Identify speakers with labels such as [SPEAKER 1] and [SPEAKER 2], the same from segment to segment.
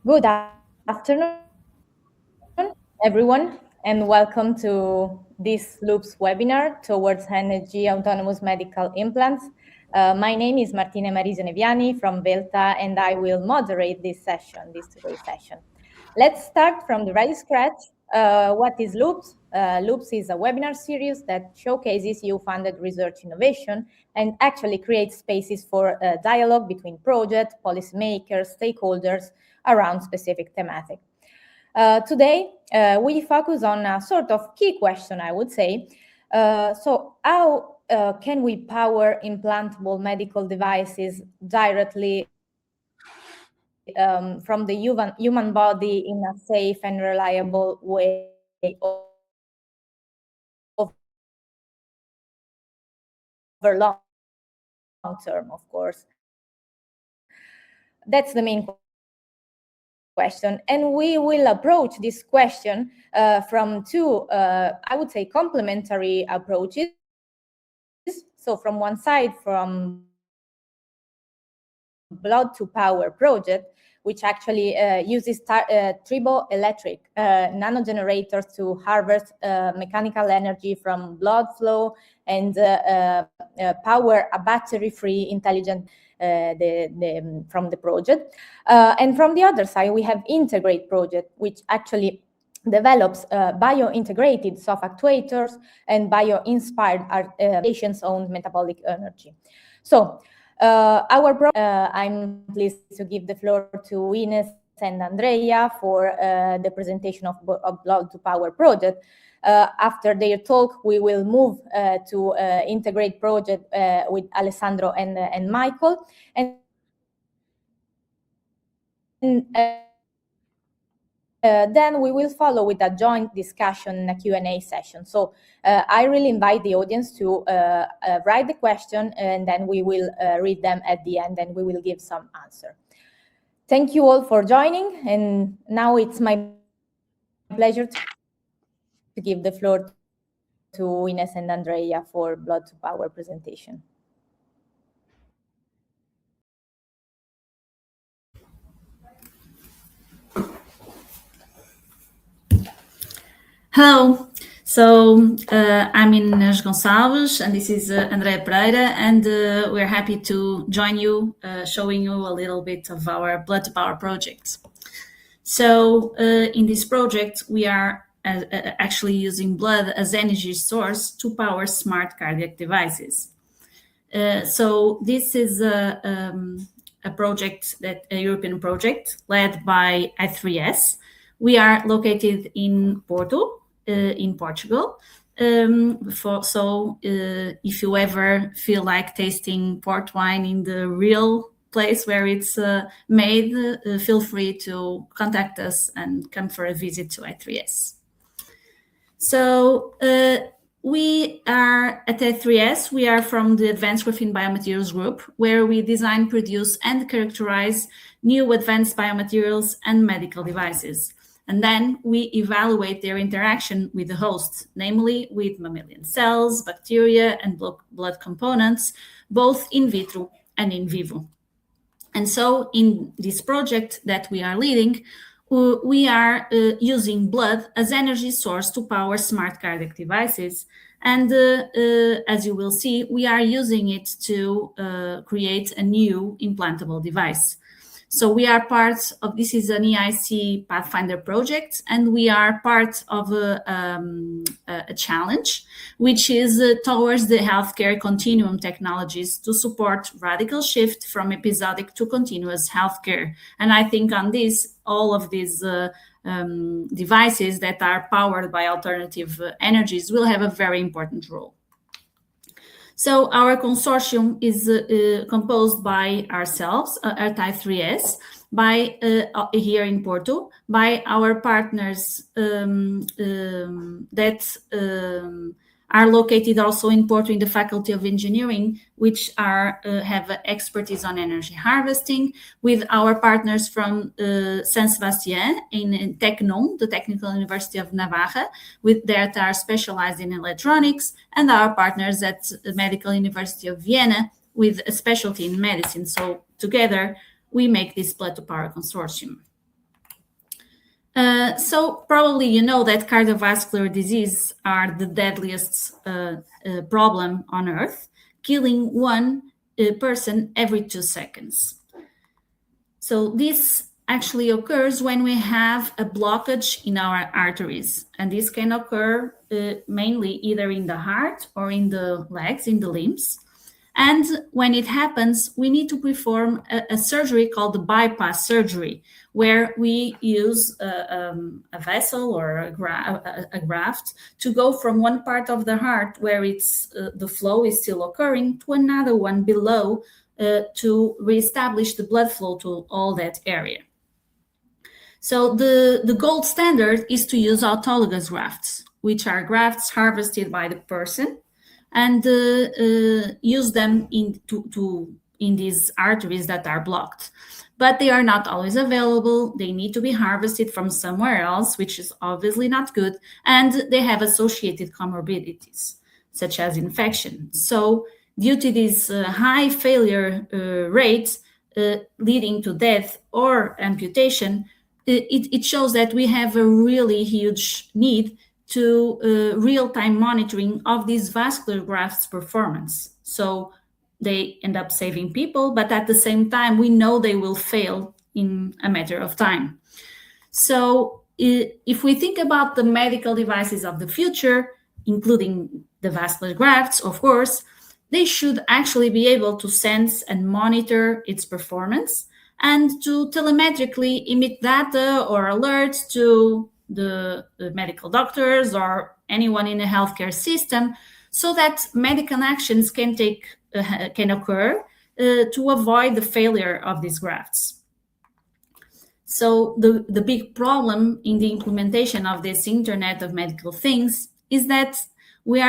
[SPEAKER 1] Good afternoon, everyone, and welcome to this Loops webinar towards energy autonomous medical implants. My name is Martina Marisa Neviani from Veltha, and I will moderate this today's session. Let's start from the very scratch. What is Loops? Loops is a webinar series that showcases EU-funded research innovation and actually creates spaces for dialogue between projects, policymakers, stakeholders around specific thematic. Today, we focus on a sort of key question, I would say. So how can we power implantable medical devices directly from the human body in a safe and reliable way over long term, of course? That's the main question. And we will approach this question from two, I would say, complementary approaches. So from one side, from Blood2Power project, which actually uses triboelectric nanogenerators to harvest mechanical energy from blood flow and power a battery-free intelligent from the project. And from the other side, we have INTEGRATE project, which actually develops bio-integrated soft actuators and bio-inspired patient's own metabolic energy. So I'm pleased to give the floor to Inês and Andreia for the presentation of Blood2Power project. After their talk, we will move to INTEGRATE project with Alessandro and Michael. And then we will follow with a joint discussion and a Q&A session. So I really invite the audience to write the question, and then we will read them at the end, and we will give some answer. Thank you all for joining, and now it's my pleasure to give the floor to Inês and Andreia for Blood2Power presentation.
[SPEAKER 2] Hello, so I'm Inês Gonçalves, and this is Andreia Pereira, and we're happy to join you, showing you a little bit of our Blood2Power project. So in this project, we are actually using blood as energy source to power smart cardiac devices. So this is a project, a European project led by I3S. We are located in Porto, in Portugal. If you ever feel like tasting port wine in the real place where it's made, feel free to contact us and come for a visit to I3S. So we are at I3S, we are from the Advanced Graphene Biomaterials Group, where we design, produce, and characterize new advanced biomaterials and medical devices. And then we evaluate their interaction with the host, namely with mammalian cells, bacteria, and blood components, both in vitro and in vivo. And so in this project that we are leading, we are using blood as energy source to power smart cardiac devices. And as you will see, we are using it to create a new implantable device. So we are part of, this is an EIC Pathfinder project, and we are part of a challenge, which is towards the healthcare continuum technologies to support radical shift from episodic to continuous healthcare. And I think on this, all of these devices that are powered by alternative energies will have a very important role. So our consortium is composed by ourselves at I3S, by here in Porto, by our partners that are located also in Porto in the Faculty of Engineering, which have expertise on energy harvesting, with our partners from San Sebastián in Tecnon, the Technical University of Navarra, that are specialized in electronics, and our partners at the Medical University of Vienna with a specialty in medicine. So together we make this Blood2Power consortium. So probably you know that cardiovascular disease are the deadliest problem on Earth, killing one person every 2 seconds. So this actually occurs when we have a blockage in our arteries, and this can occur mainly either in the heart or in the legs, in the limbs. And when it happens, we need to perform a surgery called the bypass surgery, where we use a vessel or a graft to go from one part of the heart where it's the flow is still occurring to another one below to reestablish the blood flow to all that area. So the gold standard is to use autologous grafts, which are grafts harvested by the person, and use them in these arteries that are blocked. But they are not always available. They need to be harvested from somewhere else, which is obviously not good, and they have associated comorbidities, such as infection. So due to this high failure rate leading to death or amputation, it shows that we have a really huge need to real-time monitoring of these vascular grafts' performance. So they end up saving people, but at the same time, we know they will fail in a matter of time. So if we think about the medical devices of the future, including the vascular grafts, of course, they should actually be able to sense and monitor its performance and to telemetrically emit data or alerts to the medical doctors or anyone in a healthcare system, so that medical actions can occur to avoid the failure of these grafts. So the big problem in the implementation of this Internet of Medical Things is that we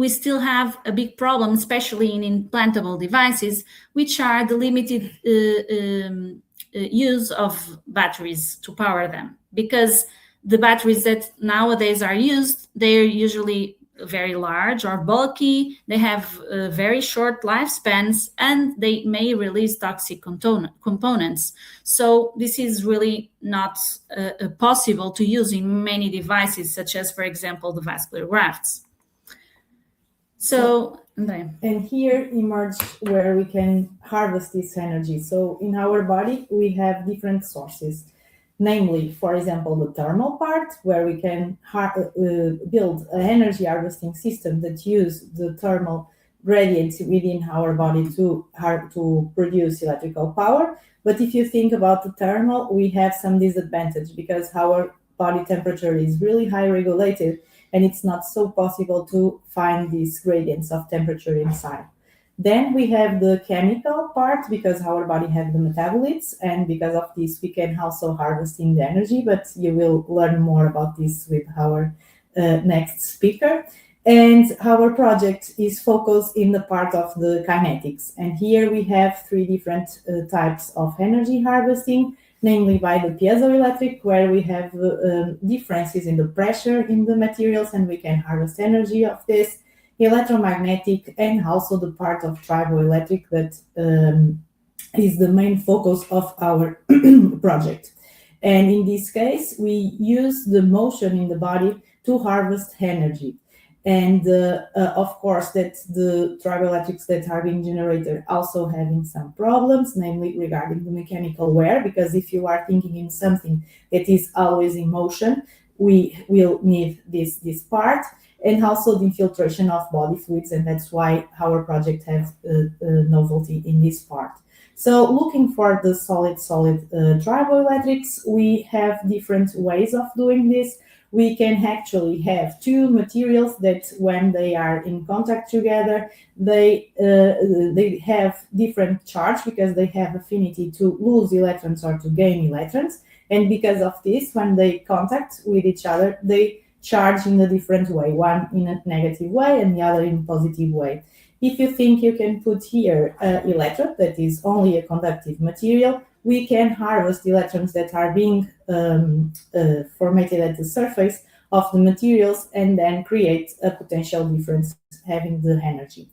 [SPEAKER 2] still have a big problem, especially in implantable devices, which are the limited use of batteries to power them. Because the batteries that nowadays are used, they're usually very large or bulky, they have very short lifespans, and they may release toxic components. So this is really not possible to use in many devices, such as, for example, the vascular grafts. So,
[SPEAKER 3] and here emerged where we can harvest this energy. So in our body, we have different sources, namely, for example, the thermal part, where we can build an energy harvesting system that use the thermal gradients within our body to produce electrical power. But if you think about the thermal, we have some disadvantage because our body temperature is really high regulated, and it's not so possible to find these gradients of temperature inside. Then we have the chemical part, because our body has the metabolites, and because of this we can also harvesting the energy, but you will learn more about this with our next speaker. And our project is focused in the part of the kinetics, and here we have 3 different types of energy harvesting, namely by the piezoelectric, where we have differences in the pressure in the materials and we can harvest energy of this, electromagnetic, and also the part of triboelectric that is the main focus of our project. And in this case, we use the motion in the body to harvest energy. And of course, that the triboelectrics that are being generated also having some problems, namely regarding the mechanical wear, because if you are thinking in something that is always in motion, we will need this part, and also the infiltration of body fluids, and that's why our project has novelty in this part. So looking for the solid triboelectrics, we have different ways of doing this. We can actually have 2 materials that when they are in contact together, they have different charge because they have affinity to lose electrons or to gain electrons. And because of this, when they contact with each other, they charge in a different way, one in a negative way and the other in a positive way. If you think you can put here an electrode that is only a conductive material, we can harvest electrons that are being formatted at the surface of the materials and then create a potential difference having the energy.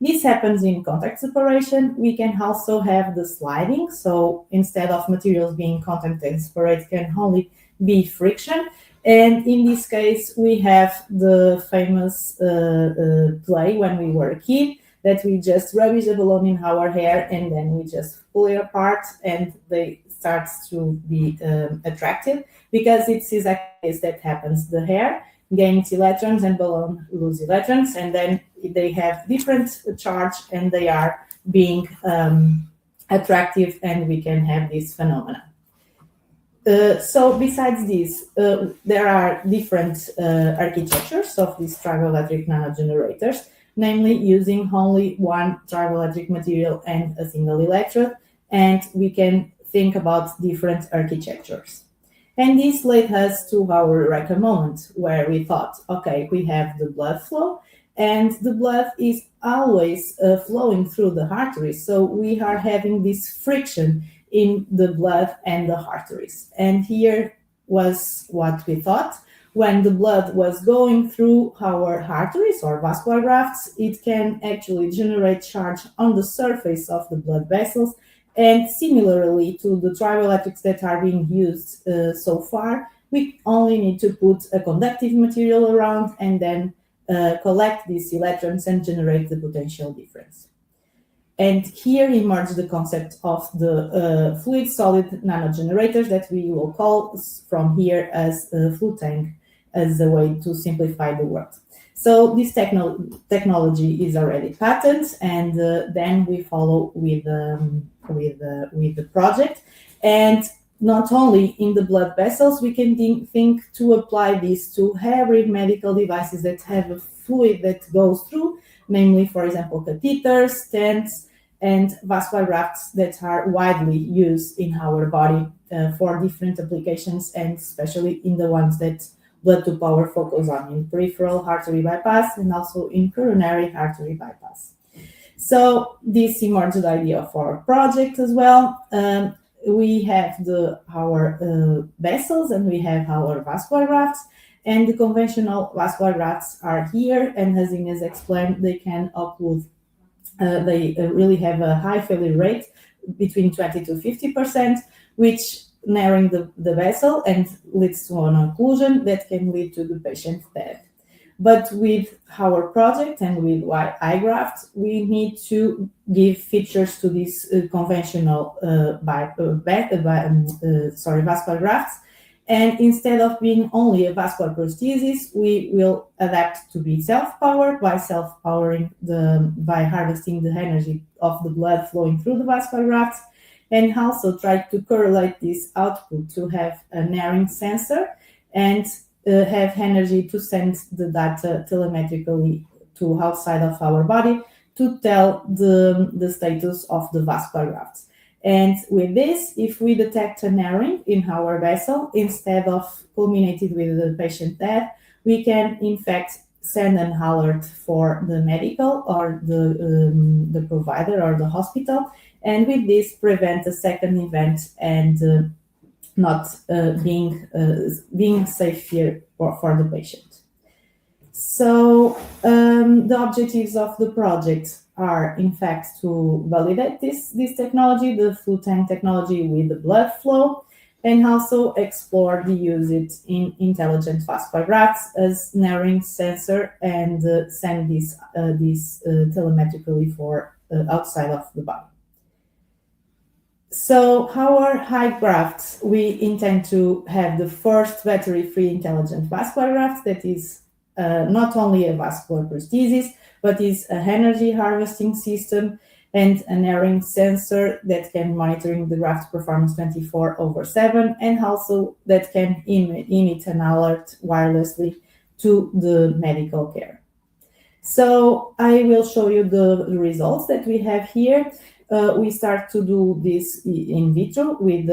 [SPEAKER 3] This happens in contact separation. We can also have the sliding. So instead of materials being contact and separate, can only be friction. And in this case, we have the famous play when we were a kid, that we just rubbish the balloon in our hair and then we just pull it apart and they start to be attractive, because it's exactly this that happens. The hair gains electrons and balloon lose electrons, and then they have different charge and they are being attractive, and we can have this phenomenon. So besides this, there are different architectures of these triboelectric nanogenerators, namely using only one triboelectric material and a single electrode, and we can think about different architectures. And this led us to our eureka moment, where we thought, okay, we have the blood flow, and the blood is always flowing through the arteries, so we are having this friction in the blood and the arteries. And here was what we thought. When the blood was going through our arteries or vascular grafts, it can actually generate charge on the surface of the blood vessels. And similarly to the triboelectrics that are being used so far, we only need to put a conductive material around and then collect these electrons and generate the potential difference. And here emerged the concept of the fluid-solid nanogenerators that we will call from here as fluid tank, as a way to simplify the word. So this technology is already patented, and then we follow with the project. And not only in the blood vessels, we can think to apply this to every medical devices that have a fluid that goes through, namely, for example, catheters, stents, and vascular grafts that are widely used in our body for different applications, and especially in the ones that Blood2Power focus on, in peripheral artery bypass and also in coronary artery bypass. So this emerged the idea of our project as well. We have our vessels and we have our vascular grafts, and the conventional vascular grafts are here, and as Inês explained, they can occlude. They really have a high failure rate between 20 to 50%, which narrowing the vessel and leads to an occlusion that can lead to the patient's death. But with our project and with iGraft, we need to give features to these conventional vascular grafts. And instead of being only a vascular prosthesis, we will adapt to be self-powered by by harvesting the energy of the blood flowing through the vascular grafts, and also try to correlate this output to have a narrowing sensor and have energy to send the data telemetrically to outside of our body to tell the status of the vascular grafts. And with this, if we detect a narrowing in our vessel, instead of culminating with the patient death, we can in fact send an alert for the medical or the provider or the hospital, and with this prevent a second event and not being safe here for the patient. So the objectives of the project are in fact to validate this technology, the fluid tank technology with the blood flow, and also explore the usage in intelligent vascular grafts as narrowing sensor and send this telemetrically for outside of the body. So our iGraft, we intend to have the first battery-free intelligent vascular graft that is not only a vascular prosthesis, but is a energy harvesting system and a narrowing sensor that can monitoring the graft performance 24/7, and also that can emit an alert wirelessly to the medical care. So I will show you the results that we have here. We start to do this in vitro with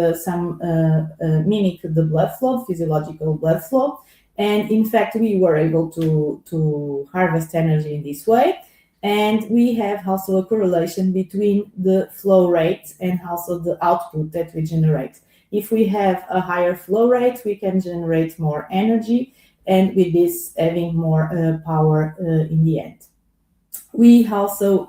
[SPEAKER 3] mimic the blood flow, physiological blood flow. And in fact, we were able to harvest energy in this way. And we have also a correlation between the flow rate and also the output that we generate. If we have a higher flow rate, we can generate more energy, and with this having more power in the end. We also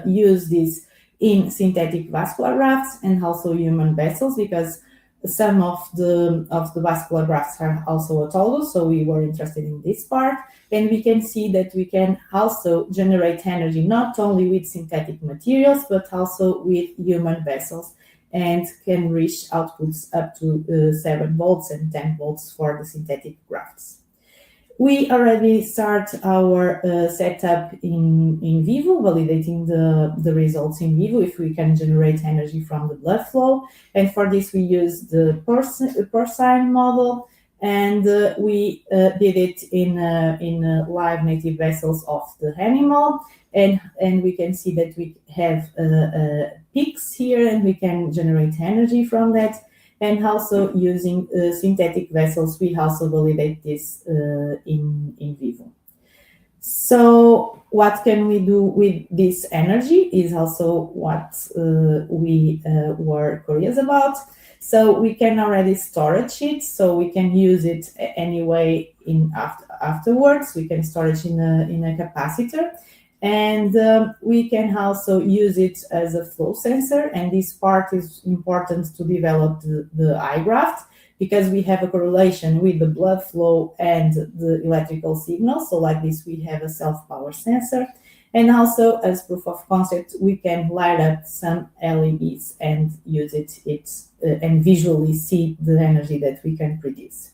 [SPEAKER 3] use this in synthetic vascular grafts and also human vessels, because some of the vascular grafts are also autologous, so we were interested in this part. And we can see that we can also generate energy not only with synthetic materials, but also with human vessels, and can reach outputs up to 7 volts and 10 volts for the synthetic grafts. We already start our setup in vivo, validating the results in vivo if we can generate energy from the blood flow. And for this, we use the porcine model, and we did it in live native vessels of the animal. And we can see that we have peaks here, and we can generate energy from that. And also using synthetic vessels, we also validate this in vivo. So what can we do with this energy is also what we were curious about. So we can already storage it, so we can use it anyway afterwards. We can storage in a capacitor. And we can also use it as a flow sensor. And this part is important to develop the eye graft, because we have a correlation with the blood flow and the electrical signal. So like this, we have a self-power sensor. And also, as proof of concept, we can light up some LEDs and use it and visually see the energy that we can produce.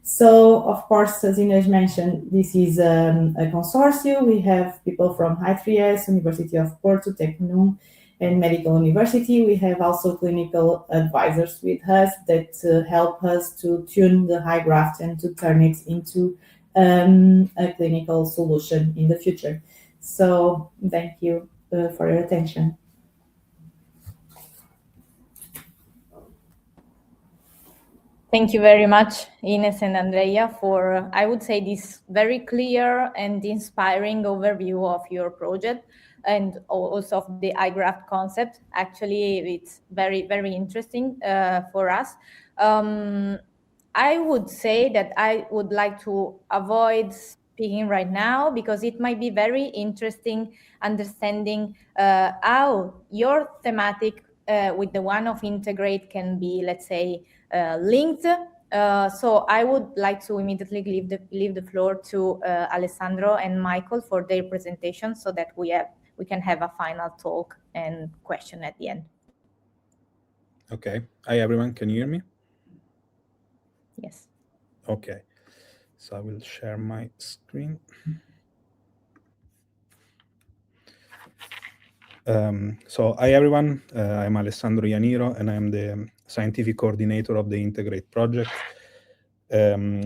[SPEAKER 3] So, of course, as Inês mentioned, this is a consortium. We have people from I3S, University of Porto, Tecnum, and Medical University. We have also clinical advisors with us that help us to tune the eye graft and to turn it into a clinical solution in the future. So, thank you for your attention.
[SPEAKER 1] Thank you very much, Inês and Andreia, for, I would say, this very clear and inspiring overview of your project, and also of the eye graft concept. Actually, it's very, very interesting for us. I would say that I would like to avoid speaking right now, because it might be very interesting understanding how your thematic with the one of integrate can be, let's say, linked. So I would like to immediately leave the floor to Alessandro and Michael for their presentation, so that we can have a final talk and question at the end.
[SPEAKER 4] Okay. Hi, everyone. Can you hear me?
[SPEAKER 1] Yes.
[SPEAKER 4] Okay. So I will share my screen. So hi, everyone. I'm Alessandro Ianiro, and I'm the scientific coordinator of the INTEGRATE project,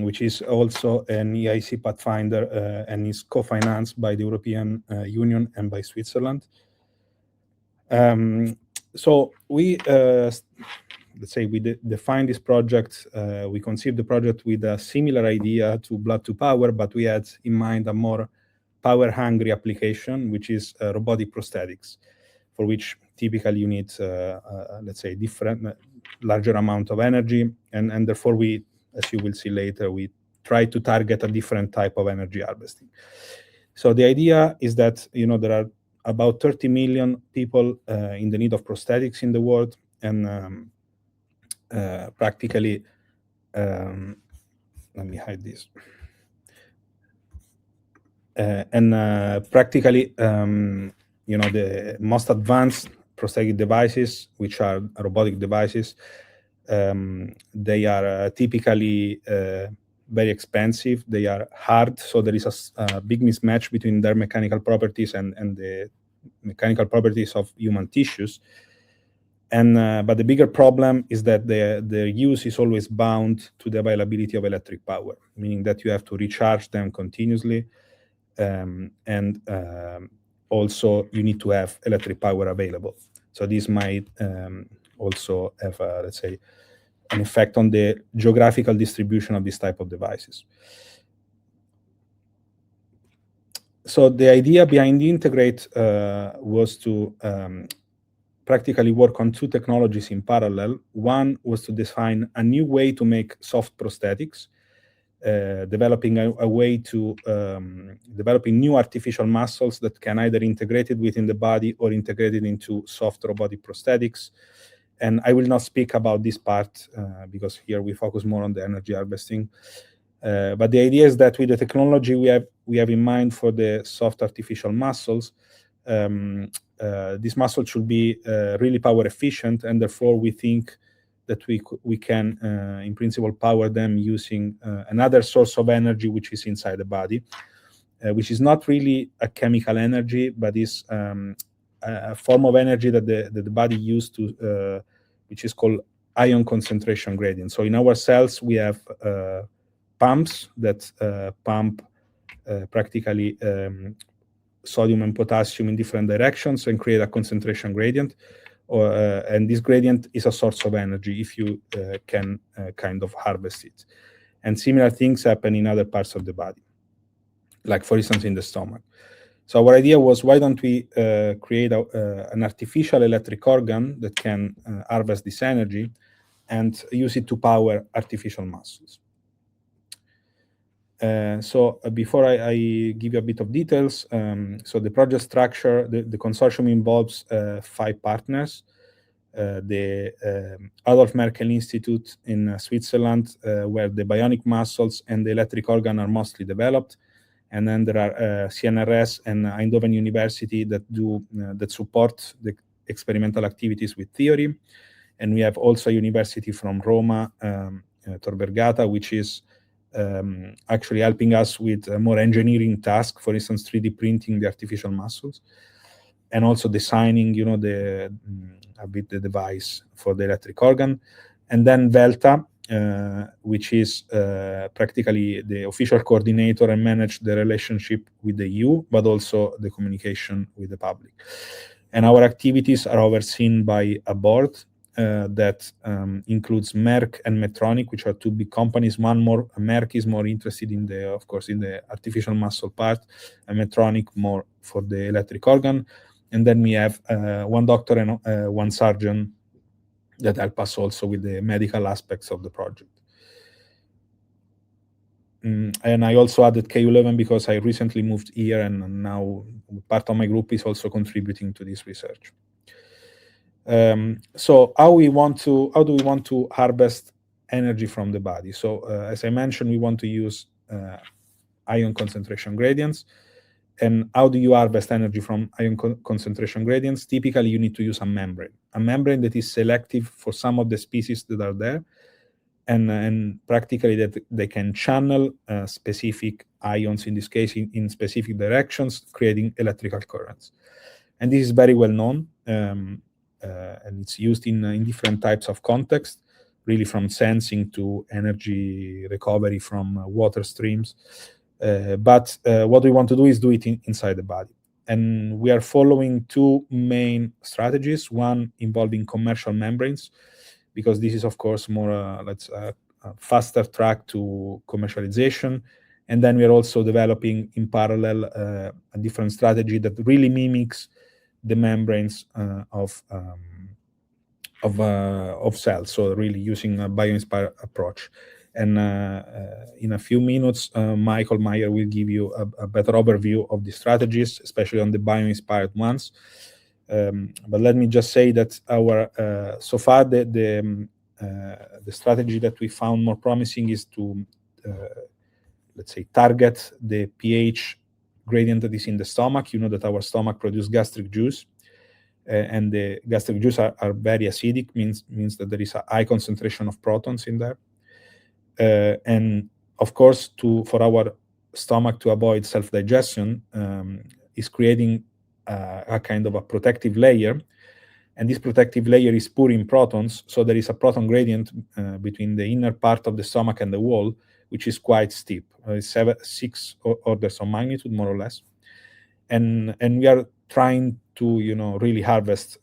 [SPEAKER 4] which is also an EIC Pathfinder and is co-financed by the European Union and by Switzerland. So we, let's say, we defined this project, we conceived the project with a similar idea to Blood2Power, but we had in mind a more power-hungry application, which is robotic prosthetics, for which typically you need, let's say, larger amount of energy, and therefore we, as you will see later, we try to target a different type of energy harvesting. So the idea is that, there are about 30 million people in the need of prosthetics in the world, and practically, let me hide this. Practically, the most advanced prosthetic devices, which are robotic devices, they are typically very expensive. They are hard, so there is a big mismatch between their mechanical properties and the mechanical properties of human tissues. But the bigger problem is that their use is always bound to the availability of electric power, meaning that you have to recharge them continuously, and also you need to have electric power available. So this might also have, let's say, an effect on the geographical distribution of this type of devices. So the idea behind the INTEGRATE was to practically work on two technologies in parallel. One was to define a new way to make soft prosthetics, developing a way to developing new artificial muscles that can either integrate it within the body or integrate it into soft robotic prosthetics. And I will not speak about this part because here we focus more on the energy harvesting. But the idea is that with the technology we have in mind for the soft artificial muscles, this muscle should be really power efficient, and therefore we think that we can, in principle, power them using another source of energy which is inside the body, which is not really a chemical energy, but is a form of energy that the body uses to, which is called ion concentration gradient. So in our cells we have pumps that pump practically sodium and potassium in different directions and create a concentration gradient. And this gradient is a source of energy if you can kind of harvest it. And similar things happen in other parts of the body, like for instance in the stomach. So our idea was, why don't we create an artificial electric organ that can harvest this energy and use it to power artificial muscles. So before I give you a bit of details, so the project structure, the consortium involves 5 partners. The Adolphe Merkle Institute in Switzerland, where the bionic muscles and the electric organ are mostly developed. And then there are CNRS and Eindhoven University that support the experimental activities with theory. And we have also a university from Roma, Tor Vergata, which is actually helping us with more engineering tasks, for instance, 3D printing the artificial muscles, and also designing, a bit the device for the electric organ. And then Veltha, which is practically the official coordinator and manage the relationship with the EU, but also the communication with the public. And our activities are overseen by a board that includes Merck and Medtronic, which are 2 big companies. Merck is more interested in the artificial muscle part, and Medtronic more for the electric organ. And then we have 1 doctor and 1 surgeon that help us also with the medical aspects of the project. And I also added KU11 because I recently moved here, and now part of my group is also contributing to this research. So how do we want to harvest energy from the body? So as I mentioned, we want to use ion concentration gradients. And how do you harvest energy from ion concentration gradients? Typically, you need to use a membrane that is selective for some of the species that are there, and practically that they can channel specific ions, in this case, in specific directions, creating electrical currents. And this is very well known. And it's used in different types of contexts, really from sensing to energy recovery from water streams. But what we want to do is do it inside the body. And we are following 2 main strategies, one involving commercial membranes, because this is, of course, more a faster track to commercialization. And then we are also developing in parallel a different strategy that really mimics the membranes of cells, so really using a bio-inspired approach. And in a few minutes, Michael Meyer will give you a better overview of the strategies, especially on the bio-inspired ones. But let me just say that so far the strategy that we found more promising is to let's say target the pH gradient that is in the stomach. You know that our stomach produces gastric juice, and the gastric juice are very acidic, means that there is a high concentration of protons in there. And of course, for our stomach to avoid self-digestion, is creating a kind of a protective layer. And this protective layer is pouring protons, so there is a proton gradient between the inner part of the stomach and the wall, which is quite steep. It's 6 orders of magnitude, more or less. And we are trying to really harvest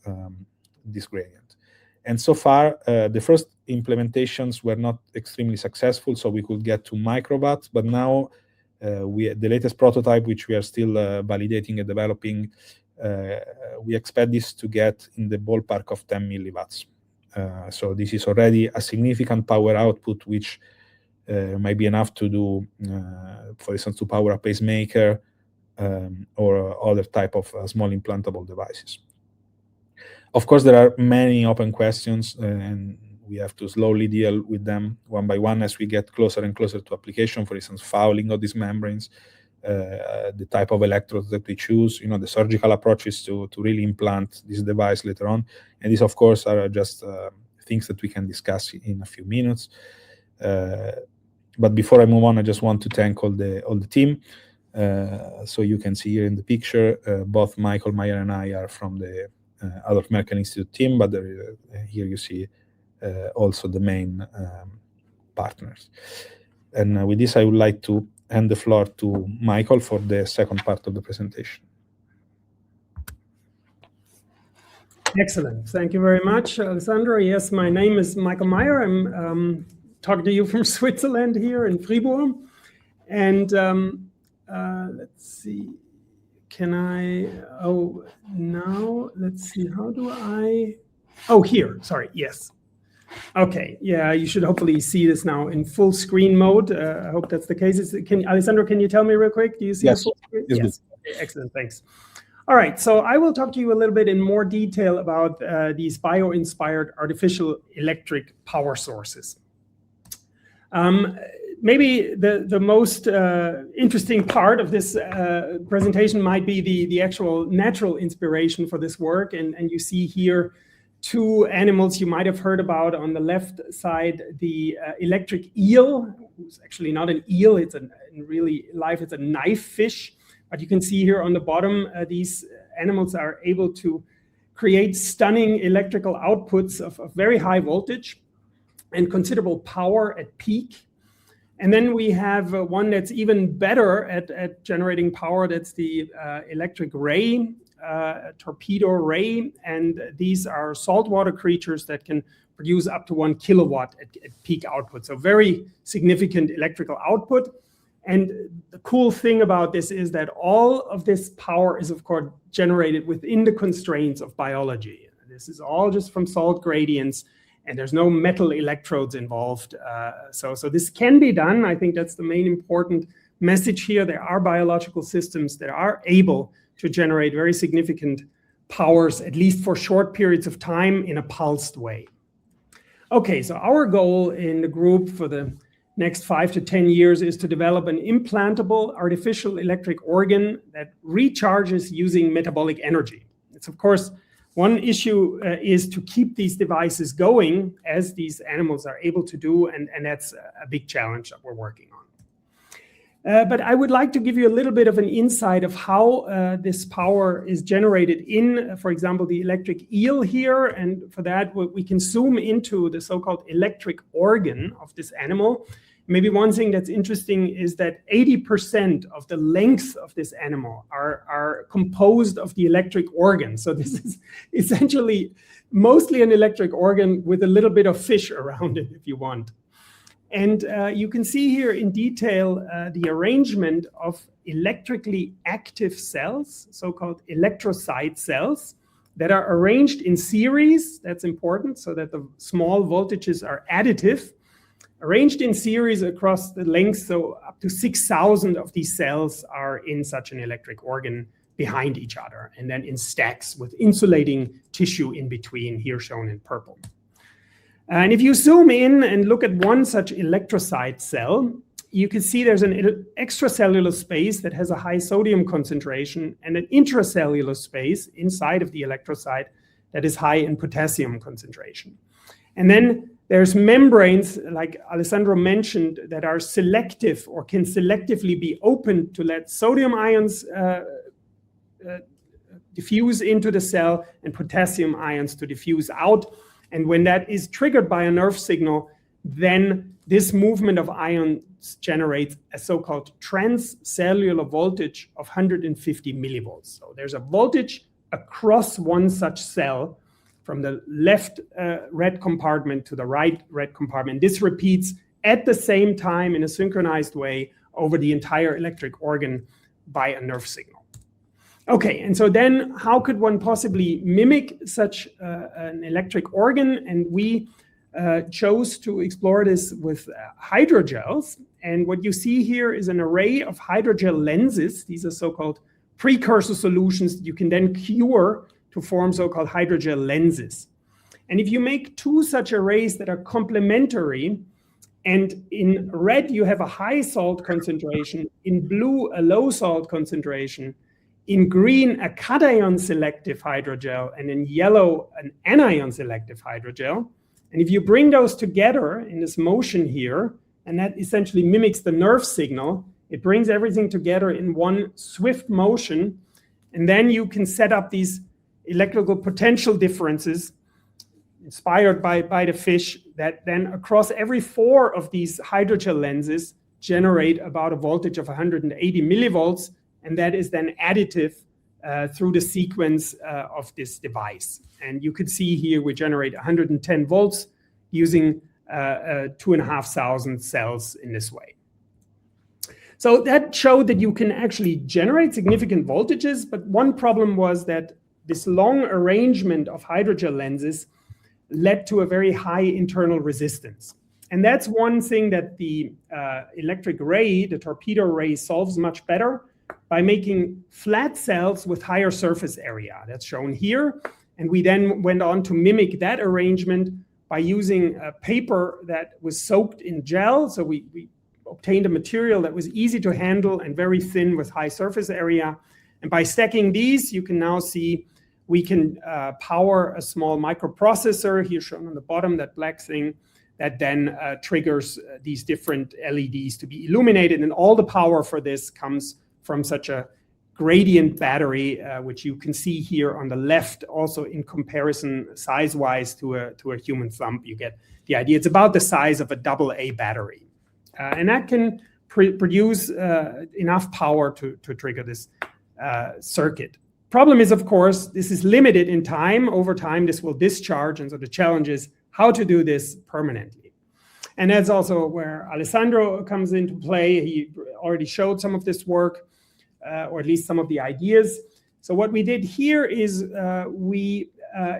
[SPEAKER 4] this gradient. And so far, the first implementations were not extremely successful, so we could get to microwatts. But now, the latest prototype, which we are still validating and developing, we expect this to get in the ballpark of 10 milliwatts. So this is already a significant power output, which might be enough to do, for instance, to power a pacemaker or other type of small implantable devices. Of course, there are many open questions, and we have to slowly deal with them one by one as we get closer and closer to application. For instance, fouling of these membranes, the type of electrodes that we choose, the surgical approaches to really implant this device later on. And these, of course, are just things that we can discuss in a few minutes. But before I move on, I just want to thank all the team. So you can see here in the picture, both Michael Meyer and I are from the Adolphe Merkle Institute team, but here you see also the main partners. And with this, I would like to hand the floor to Michael for the second part of the presentation.
[SPEAKER 5] Excellent. Thank you very much, Alessandro. Yes, my name is Michael Meyer. I'm talking to you from Switzerland here in Fribourg. And let's see, let's see, how do I, here, sorry, yes. Okay, yeah, you should hopefully see this now in full screen mode. I hope that's the case. Alessandro, can you tell me real quick? Do you see the full screen? Yes. Okay, excellent, thanks. All right, so I will talk to you a little bit in more detail about these bio-inspired artificial electric power sources. Maybe the most interesting part of this presentation might be the actual natural inspiration for this work. And you see here two animals you might have heard about. On the left side, the electric eel, who's actually not an eel, it's in really life, it's a knife fish. But you can see here on the bottom, these animals are able to create stunning electrical outputs of very high voltage and considerable power at peak. And then we have one that's even better at generating power. That's the electric ray, torpedo ray. And these are saltwater creatures that can produce up to 1 kilowatt at peak output. So very significant electrical output. And the cool thing about this is that all of this power is, of course, generated within the constraints of biology. This is all just from salt gradients, and there's no metal electrodes involved. So this can be done. I think that's the main important message here. There are biological systems that are able to generate very significant powers, at least for short periods of time, in a pulsed way. Okay, so our goal in the group for the next 5 to 10 years is to develop an implantable artificial electric organ that recharges using metabolic energy. It's, of course, one issue is to keep these devices going as these animals are able to do, and that's a big challenge that we're working on. But I would like to give you a little bit of an insight of how this power is generated in, for example, the electric eel here. And for that, we can zoom into the so-called electric organ of this animal. Maybe one thing that's interesting is that 80% of the length of this animal are composed of the electric organ. So this is essentially mostly an electric organ with a little bit of fish around it, if you want. And you can see here in detail the arrangement of electrically active cells, so-called electrocyte cells, that are arranged in series. That's important, so that the small voltages are additive, arranged in series across the length, so up to 6,000 of these cells are in such an electric organ behind each other, and then in stacks with insulating tissue in between, here shown in purple. And if you zoom in and look at one such electrocyte cell, you can see there's an extracellular space that has a high sodium concentration and an intracellular space inside of the electrocyte that is high in potassium concentration. And then there's membranes, like Alessandro mentioned, that are selective or can selectively be opened to let sodium ions diffuse into the cell and potassium ions to diffuse out. And when that is triggered by a nerve signal, then this movement of ions generates a so-called transcellular voltage of 150 millivolts. So there's a voltage across one such cell from the left red compartment to the right red compartment. This repeats at the same time in a synchronized way over the entire electric organ by a nerve signal. Okay, and so then how could one possibly mimic such an electric organ? And we chose to explore this with hydrogels. And what you see here is an array of hydrogel lenses. These are so-called precursor solutions that you can then cure to form so-called hydrogel lenses. And if you make two such arrays that are complementary, and in red you have a high salt concentration, in blue a low salt concentration, in green a cation selective hydrogel, and in yellow an anion selective hydrogel. And if you bring those together in this motion here, and that essentially mimics the nerve signal, it brings everything together in one swift motion, and then you can set up these electrical potential differences inspired by the fish that then across every 4 of these hydrogel lenses generate about a voltage of 180 millivolts, and that is then additive through the sequence of this device. And you could see here we generate 110 volts using 2,500 cells in this way. So that showed that you can actually generate significant voltages, but one problem was that this long arrangement of hydrogel lenses led to a very high internal resistance. And that's one thing that the electric ray, the torpedo ray, solves much better by making flat cells with higher surface area. That's shown here. And we then went on to mimic that arrangement by using a paper that was soaked in gel. So we obtained a material that was easy to handle and very thin with high surface area. And by stacking these, you can now see we can power a small microprocessor, here shown on the bottom, that black thing, that then triggers these different LEDs to be illuminated. And all the power for this comes from such a gradient battery, which you can see here on the left, also in comparison size-wise to a human thumb. You get the idea. It's about the size of a AA battery. And that can produce enough power to trigger this circuit. Problem is, of course, this is limited in time. Over time, this will discharge. And so the challenge is how to do this permanently. And that's also where Alessandro comes into play. He already showed some of this work, or at least some of the ideas. So what we did here is we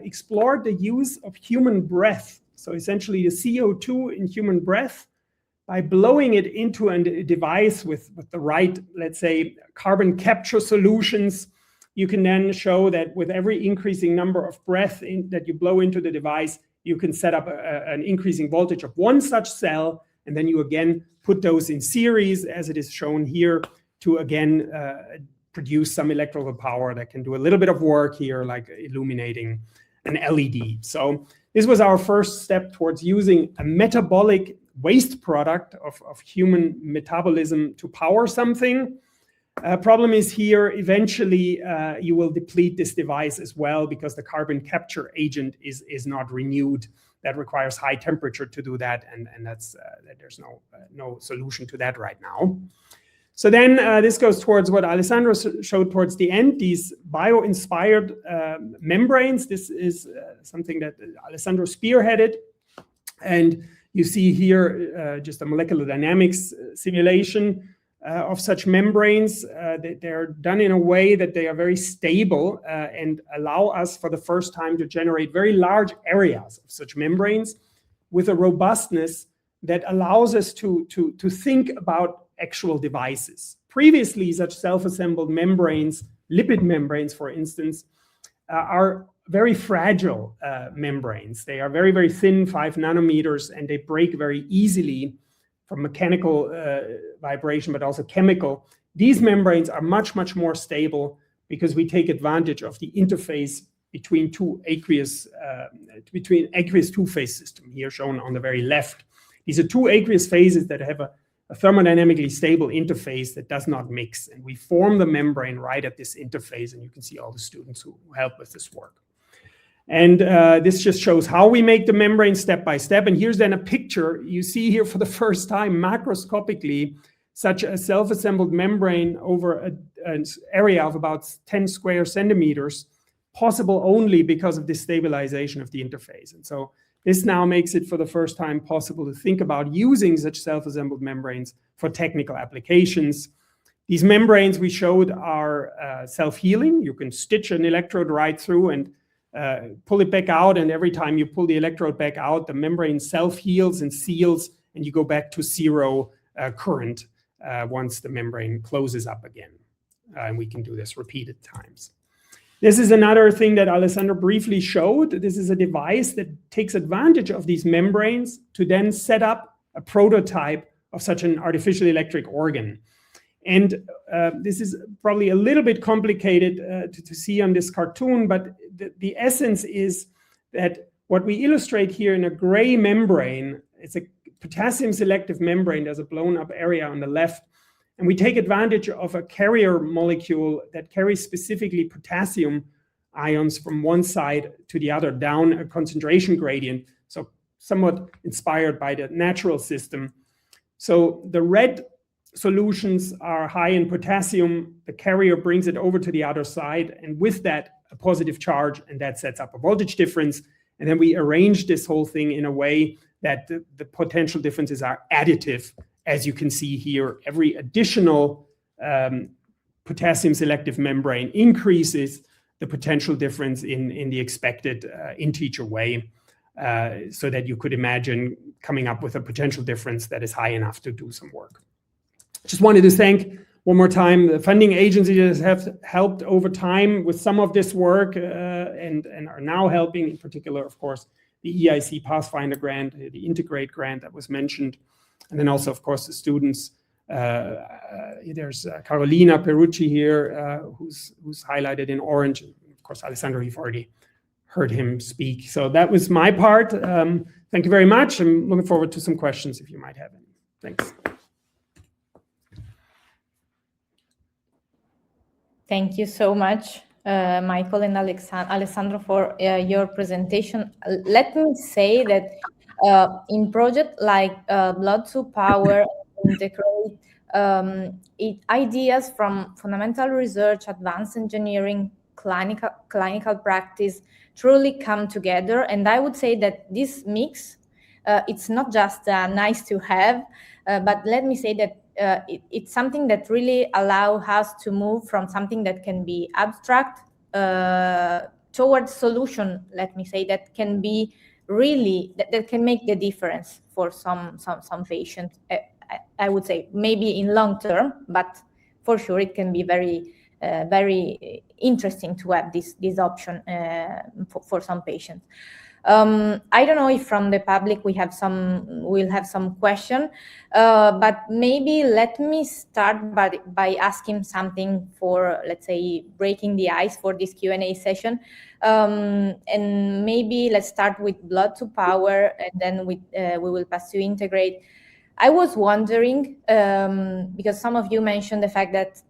[SPEAKER 5] explored the use of human breath. So essentially the CO2 in human breath, by blowing it into a device with the right, let's say, carbon capture solutions, you can then show that with every increasing number of breath that you blow into the device, you can set up an increasing voltage of one such cell, and then you again put those in series, as it is shown here, to again produce some electrical power that can do a little bit of work here, like illuminating an LED. So this was our first step towards using a metabolic waste product of human metabolism to power something. Problem is here, eventually you will deplete this device as well, because the carbon capture agent is not renewed. That requires high temperature to do that, and that's there's no solution to that right now. So then this goes towards what Alessandro showed towards the end, these bio-inspired membranes. This is something that Alessandro spearheaded. And you see here just a molecular dynamics simulation of such membranes. They're done in a way that they are very stable and allow us for the first time to generate very large areas of such membranes with a robustness that allows us to think about actual devices. Previously, such self-assembled membranes, lipid membranes, for instance, are very fragile membranes. They are very, very thin, 5 nanometers, and they break very easily from mechanical vibration, but also chemical. These membranes are much, much more stable because we take advantage of the interface between aqueous two-phase system, here shown on the very left. These are 2 aqueous phases that have a thermodynamically stable interface that does not mix. And we form the membrane right at this interface, and you can see all the students who help with this work. And this just shows how we make the membrane step by step. And here's then a picture. You see here for the first time macroscopically such a self-assembled membrane over an area of about 10 square centimeters, possible only because of the stabilization of the interface. And so this now makes it for the first time possible to think about using such self-assembled membranes for technical applications. These membranes we showed are self-healing. You can stitch an electrode right through and pull it back out, and every time you pull the electrode back out, the membrane self-heals and seals, and you go back to zero current once the membrane closes up again. And we can do this repeated times. This is another thing that Alessandro briefly showed. This is a device that takes advantage of these membranes to then set up a prototype of such an artificial electric organ. And this is probably a little bit complicated to see on this cartoon, but the essence is that what we illustrate here in a gray membrane, it's a potassium selective membrane. There's a blown up area on the left. And we take advantage of a carrier molecule that carries specifically potassium ions from one side to the other down a concentration gradient, so somewhat inspired by the natural system. So the red solutions are high in potassium. The carrier brings it over to the other side, and with that, a positive charge, and that sets up a voltage difference. And then we arrange this whole thing in a way that the potential differences are additive. As you can see here, every additional potassium selective membrane increases the potential difference in the expected integer way, so that you could imagine coming up with a potential difference that is high enough to do some work. Just wanted to thank one more time the funding agencies that have helped over time with some of this work and are now helping, in particular, of course, the EIC Pathfinder grant, the Integrate grant that was mentioned. And then also, of course, the students. There's Carolina Perucci here, who's highlighted in orange. And of course, Alessandro, you've already heard him speak. So that was my part. Thank you very much. I'm looking forward to some questions if you might have any. Thanks.
[SPEAKER 1] Thank you so much, Michael and Alessandro, for your presentation. Let me say that in projects like Blood2Power and INTEGRATE, ideas from fundamental research, advanced engineering, clinical practice truly come together. And I would say that this mix, it's not just nice to have, but let me say that it's something that really allows us to move from something that can be abstract towards solution, let me say, that can be really, that can make the difference for some patients. I would say maybe in long term, but for sure it can be very, very interesting to have this option for some patients. I don't know if from the public we'll have some question, but maybe let me start by asking something for, let's say, breaking the ice for this Q&A session. And maybe let's start with Blood2Power, and then we will pass to Integrate. I was wondering, because some of you mentioned the fact that,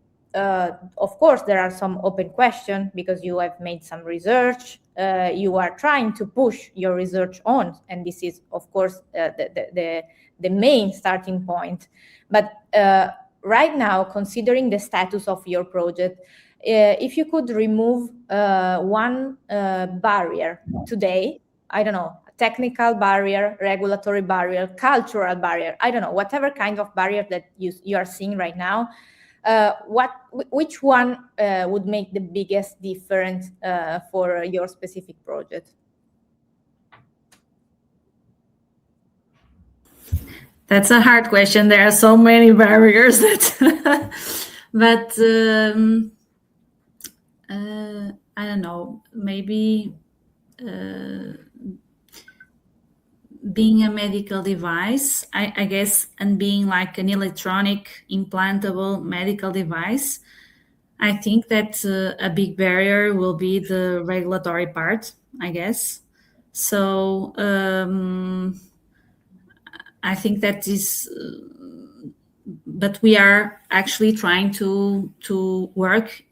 [SPEAKER 1] of course, there are some open questions because you have made some research. You are trying to push your research on, and this is, of course, the main starting point. But right now, considering the status of your project, if you could remove one barrier today, I don't know, technical barrier, regulatory barrier, cultural barrier, I don't know, whatever kind of barrier that you are seeing right now, which one would make the biggest difference for your specific project?
[SPEAKER 2] That's a hard question. There are so many barriers that, but I don't know, maybe being a medical device, I guess, and being like an electronic implantable medical device, I think that a big barrier will be the regulatory part, I guess. So I think that is, but we are actually trying to work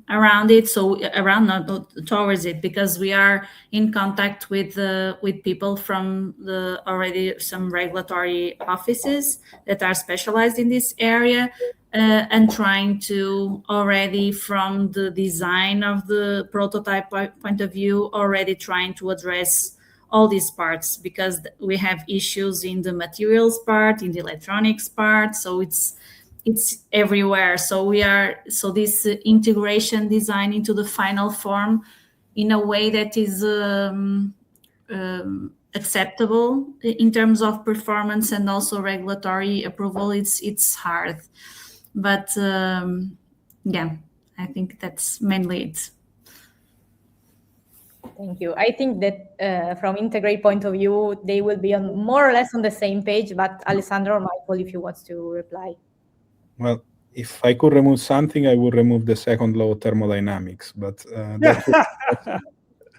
[SPEAKER 2] around it. So not towards it, because we are in contact with people from already some regulatory offices that are specialized in this area, and trying to already from the design of the prototype point of view, already trying to address all these parts, because we have issues in the materials part, in the electronics part, so it's everywhere. So this integration design into the final form in a way that is acceptable in terms of performance and also regulatory approval, it's hard. But yeah, I think that's mainly it.
[SPEAKER 1] Thank you. I think that from Integrate point of view, they will be on more or less on the same page, but Alessandro or Michael, if you want to reply.
[SPEAKER 4] Well, if I could remove something, I would remove the second law of thermodynamics, but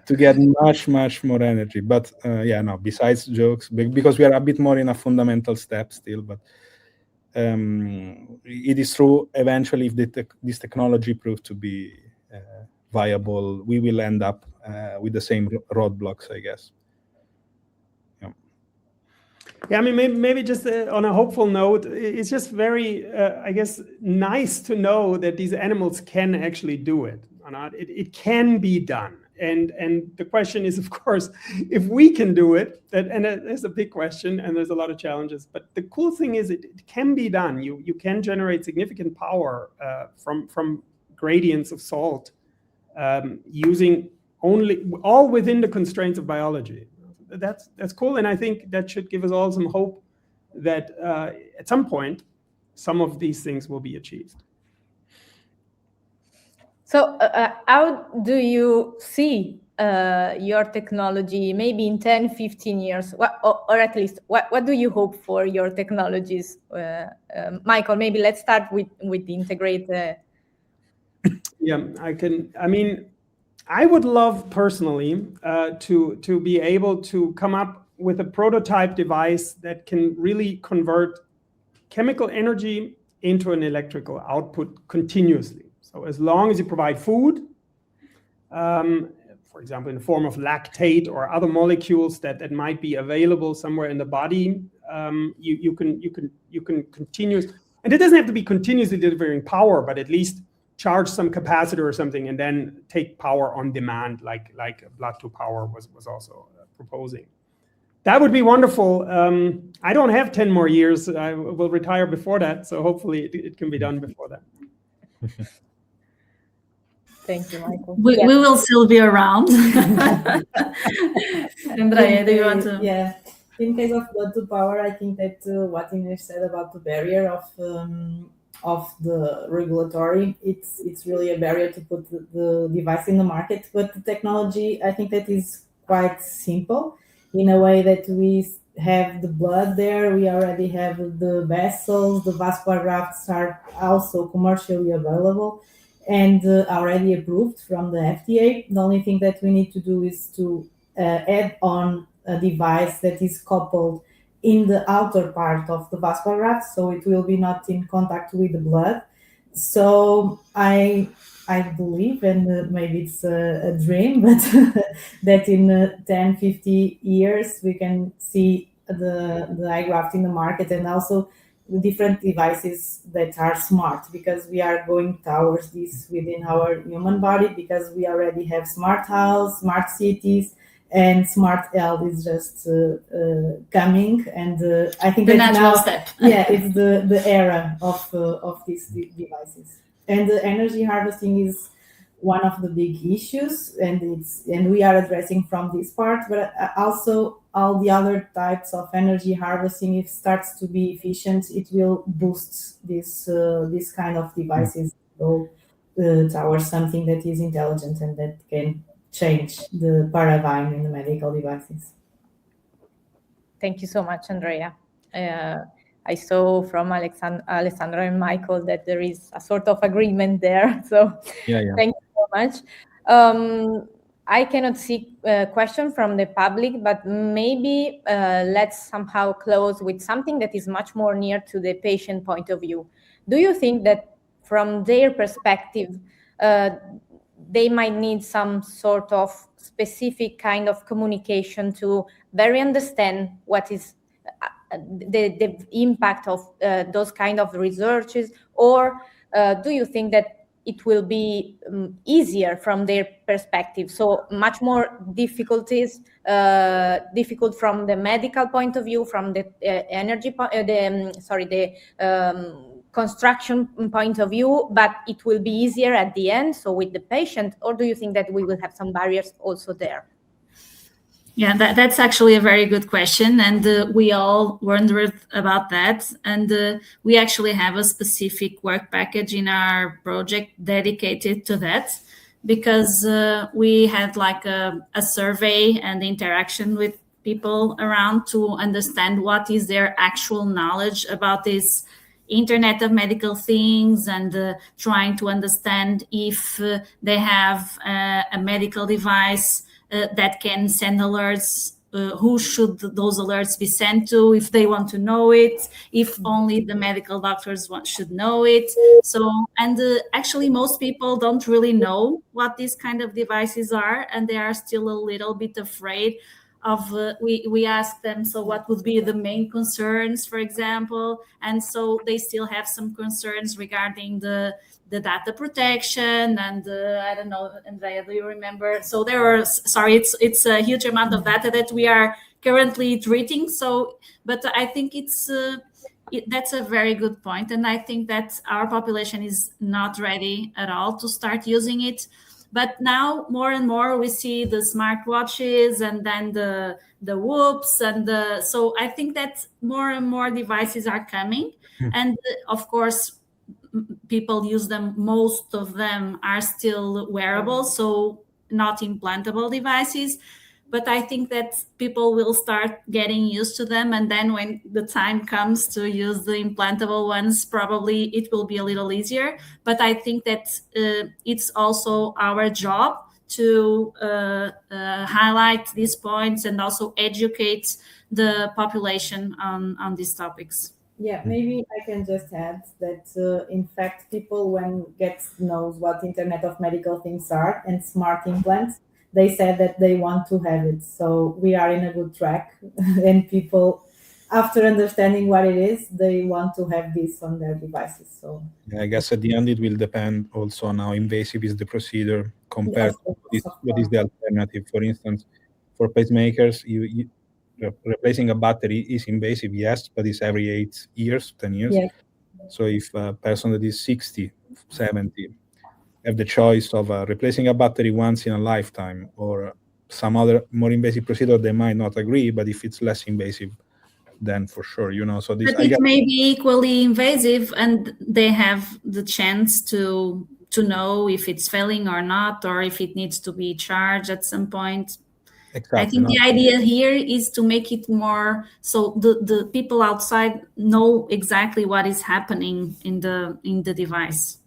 [SPEAKER 4] to get much more energy. But yeah, no, besides jokes, because we are a bit more in a fundamental step still, but it is true, eventually, if this technology proves to be viable, we will end up with the same roadblocks, I guess.
[SPEAKER 5] Yeah, I mean, maybe just on a hopeful note, it's just very, I guess, nice to know that these animals can actually do it. It can be done. And the question is, of course, if we can do it, and there's a big question and there's a lot of challenges, but the cool thing is it can be done. You can generate significant power from gradients of salt using all within the constraints of biology. That's cool, and I think that should give us all some hope that at some point some of these things will be achieved.
[SPEAKER 1] So how do you see your technology maybe in 10, 15 years, or at least what do you hope for your technologies? Michael, maybe let's start with the Integrate.
[SPEAKER 5] Yeah, I mean, I would love personally to be able to come up with a prototype device that can really convert chemical energy into an electrical output continuously. So as long as you provide food, for example, in the form of lactate or other molecules that might be available somewhere in the body, you can continue, and it doesn't have to be continuously delivering power, but at least charge some capacitor or something and then take power on demand, like Blood2Power was also proposing. That would be wonderful. I don't have 10 more years. I will retire before that, so hopefully it can be done before that.
[SPEAKER 1] Thank you, Michael.
[SPEAKER 2] We will still be around. Andreia, do you want to?
[SPEAKER 3] Yeah. In case of Blood2Power, I think that what Inês said about the barrier of the regulatory, it's really a barrier to put the device in the market. But the technology, I think that is quite simple in a way that we have the blood there. We already have the vessels. The vascular grafts are also commercially available and already approved from the FDA. The only thing that we need to do is to add on a device that is coupled in the outer part of the vascular graft, so it will be not in contact with the blood. So I believe, and maybe it's a dream, but that in 10, 50 years we can see the eye graft in the market, and also different devices that are smart, because we are going towards this within our human body, because we already have smart house, smart cities, and smart health is just coming, and I think
[SPEAKER 2] the
[SPEAKER 3] that's
[SPEAKER 2] natural
[SPEAKER 3] now,
[SPEAKER 2] step.
[SPEAKER 3] yeah, it's the era of these devices. And the energy harvesting is one of the big issues, and we are addressing from this part, but also all the other types of energy harvesting, if it starts to be efficient, it will boost this kind of devices go towards something that is intelligent and that can change the paradigm in the medical devices.
[SPEAKER 1] Thank you so much, Andreia. I saw from Alessandro and Michael that there is a sort of agreement there. So
[SPEAKER 4] yeah.
[SPEAKER 1] Thank you so much. I cannot see a question from the public, but maybe let's somehow close with something that is much more near to the patient point of view. Do you think that from their perspective, they might need some sort of specific kind of communication to better understand what is the impact of those kind of researches, or do you think that it will be easier from their perspective? So much more difficult from the medical point of view, from the construction point of view, but it will be easier at the end, so with the patient, or do you think that we will have some barriers also there?
[SPEAKER 2] Yeah, that's actually a very good question, and we all wondered about that. And we actually have a specific work package in our project dedicated to that, because we had like a survey and interaction with people around to understand what is their actual knowledge about this Internet of Medical Things, and trying to understand if they have a medical device that can send alerts, who should those alerts be sent to, if they want to know it, if only the medical doctors should know it. So, and actually most people don't really know what these kind of devices are, and they are still a little bit afraid of, we ask them, so what would be the main concerns, for example, and so they still have some concerns regarding the data protection, and I don't know, Andreia, do you remember? So there were, sorry, it's a huge amount of data that we are currently treating. So, but I think that's a very good point, and I think that our population is not ready at all to start using it. But now more and more we see the smartwatches, and then the Whoops, and so I think that more and more devices are coming, and of course people use them. Most of them are still wearable, so not implantable devices. But I think that people will start getting used to them, and then when the time comes to use the implantable ones, probably it will be a little easier. But I think that it's also our job to highlight these points and also educate the population on these topics.
[SPEAKER 3] Yeah, maybe I can just add that, in fact, people, when knows what Internet of Medical Things are and smart implants, they said that they want to have it. So we are in a good track, and people, after understanding what it is, they want to have this on their devices. So
[SPEAKER 4] yeah, I guess at the end it will depend also on how invasive is the procedure compared to what is the alternative. For instance, for pacemakers, replacing a battery is invasive, yes, but it's every 8 years, 10 years.
[SPEAKER 3] Yeah.
[SPEAKER 4] So if a person that is 60, 70 have the choice of replacing a battery once in a lifetime or some other more invasive procedure, they might not agree. But if it's less invasive, then for sure, so this.
[SPEAKER 2] But it may be equally invasive, and they have the chance to know if it's failing or not, or if it needs to be charged at some point. Exactly. I think the idea here is to make it more so the people outside know exactly what is happening in the device.